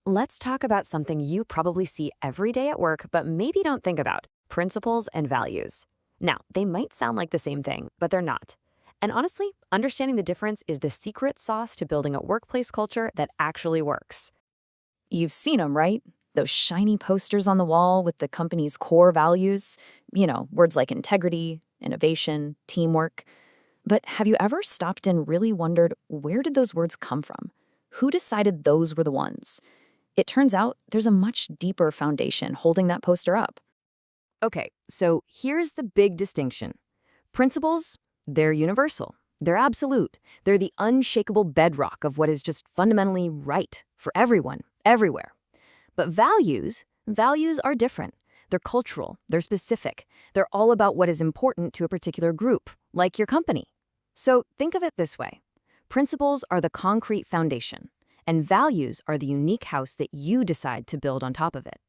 Let's talk about something you probably see every day at work, but maybe don't think about: principles and values. Now, they might sound like the same thing, but they're not. And honestly, understanding the difference is the secret sauce to building a workplace culture that actually works. You've seen them, right? Those shiny posters on the wall with the company's core values. Words like integrity, innovation, teamwork. But have you ever stopped and really wondered, where did those words come from? Who decided those were the ones? It turns out there's a much deeper foundation holding that poster up. Okay, so here's the big distinction. Principles, they're universal. They're absolute. They're the unshakable bedrock of what is just fundamentally right for everyone, everywhere. But values are different. They're cultural, they're specific. They're all about what is important to a particular group, like your company. So think of it this way. Principles are the concrete foundation, and values are the unique house that you decide to build on top of it.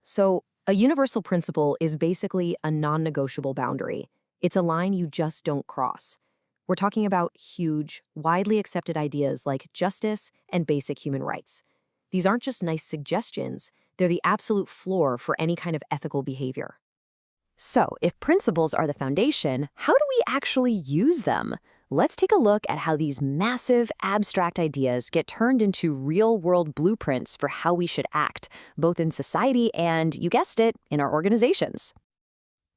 So, a universal principle is basically a non-negotiable boundary. It's a line you just don't cross. We're talking about huge, widely accepted ideas like justice and basic human rights. These aren't just nice suggestions, they're the absolute floor for any kind of ethical behavior. So, if principles are the foundation, how do we actually use them? Let's take a look at how these massive, abstract ideas get turned into real-world blueprints for how we should act, both in society and, you guessed it, in our organizations.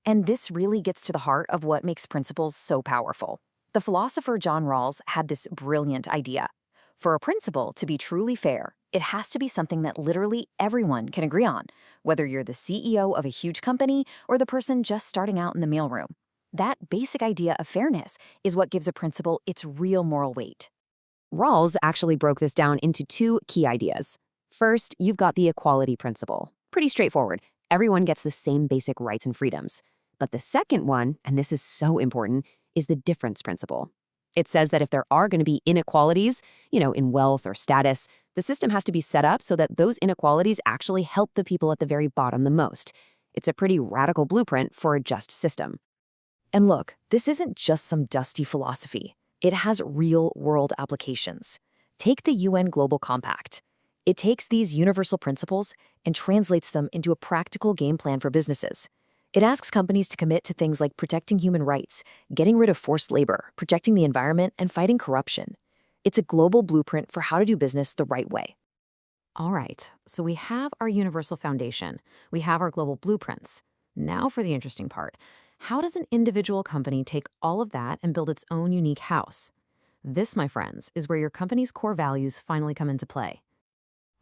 And this really gets to the heart of what makes principles so powerful. The philosopher John Rawls had this brilliant idea. For a principle to be truly fair, it has to be something that literally everyone can agree on, whether you're the CEO of a huge company or the person just starting out in the mailroom. That basic idea of fairness is what gives a principle its real moral weight. Rawls actually broke this down into two key ideas. First, you've got the equality principle. Pretty straightforward. Everyone gets the same basic rights and freedoms. But the second one, and this is so important, is the difference principle. It says that if there are going to be inequalities, in wealth or status, the system has to be set up so that those inequalities actually help the people at the very bottom the most. It's a pretty radical blueprint for a just system. And look, this isn't just some dusty philosophy. It has real-world applications. Take the UN Global Compact. It takes these universal principles and translates them into a practical game plan for businesses. It asks companies to commit to things like protecting human rights, getting rid of forced labor, protecting the environment, and fighting corruption. It's a global blueprint for how to do business the right way. All right, so we have our universal foundation. We have our global blueprints. Now for the interesting part. How does an individual company take all of that and build its own unique house? This, my friends, is where your company's core values finally come into play.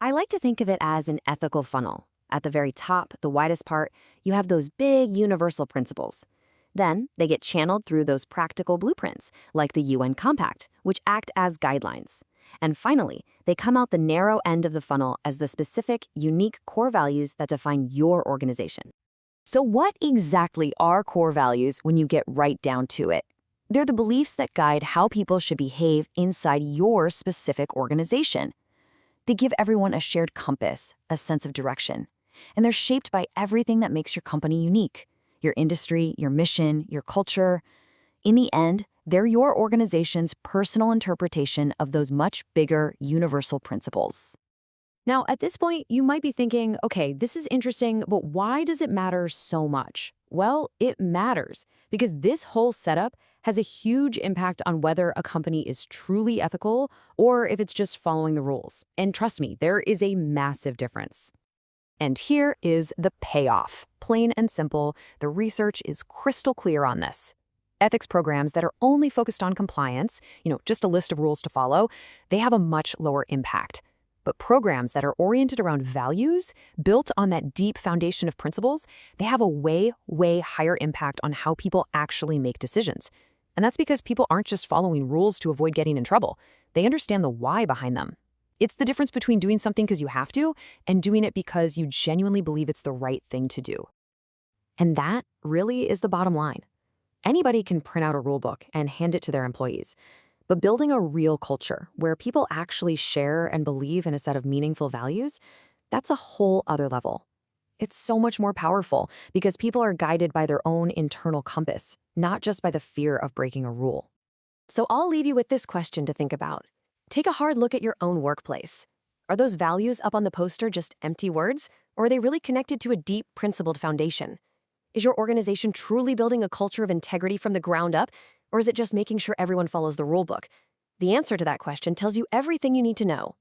I like to think of it as an ethical funnel. At the very top, the widest part, you have those big universal principles. Then they get channeled through those practical blueprints, like the UN Compact, which act as guidelines. And finally, they come out the narrow end of the funnel as the specific, unique core values that define your organization. So what exactly are core values when you get right down to it? They're the beliefs that guide how people should behave inside your specific organization. They give everyone a shared compass, a sense of direction. And they're shaped by everything that makes your company unique: your industry, your mission, your culture. In the end, they're your organization's personal interpretation of those much bigger universal principles. Now, at this point, you might be thinking, okay, this is interesting, but why does it matter so much? Well, it matters because this whole setup has a huge impact on whether a company is truly ethical or if it's just following the rules. And trust me, there is a massive difference. And here is the payoff. Plain and simple, the research is crystal clear on this. Ethics programs that are only focused on compliance, just a list of rules to follow, they have a much lower impact. But programs that are oriented around values, built on that deep foundation of principles, they have a way, way higher impact on how people actually make decisions. And that's because people aren't just following rules to avoid getting in trouble. They understand the why behind them. It's the difference between doing something because you have to and doing it because you genuinely believe it's the right thing to do. And that really is the bottom line. Anybody can print out a rule book and hand it to their employees. But building a real culture where people actually share and believe in a set of meaningful values, that's a whole other level. It's so much more powerful because people are guided by their own internal compass, not just by the fear of breaking a rule. So I'll leave you with this question to think about. Take a hard look at your own workplace. Are those values up on the poster just empty words, or are they really connected to a deep, principled foundation? Is your organization truly building a culture of integrity from the ground up, or is it just making sure everyone follows the rulebook? The answer to that question tells you everything you need to know.